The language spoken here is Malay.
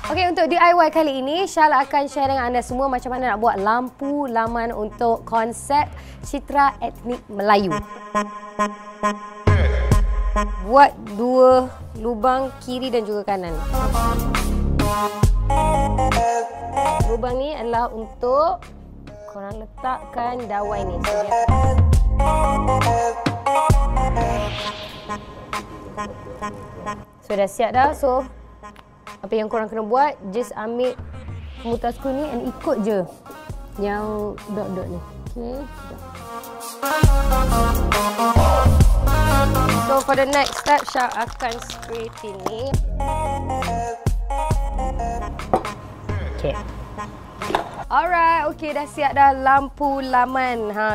Okey, untuk DIY kali ini, Syal akan share dengan anda semua macam mana nak buat lampu laman untuk konsep Citra Etnik Melayu. Buat 2 lubang kiri dan juga kanan. Lubang ni adalah untuk korang letakkan dawai ni. So dah siap dah. So apa yang korang kena buat, just ambil pemutar skru ni and ikut je yang dot-dot ni. Okay. So for the next step, Syah akan spray tin ni. Okay. Alright, okay, dah siap dah lampu laman. Ha.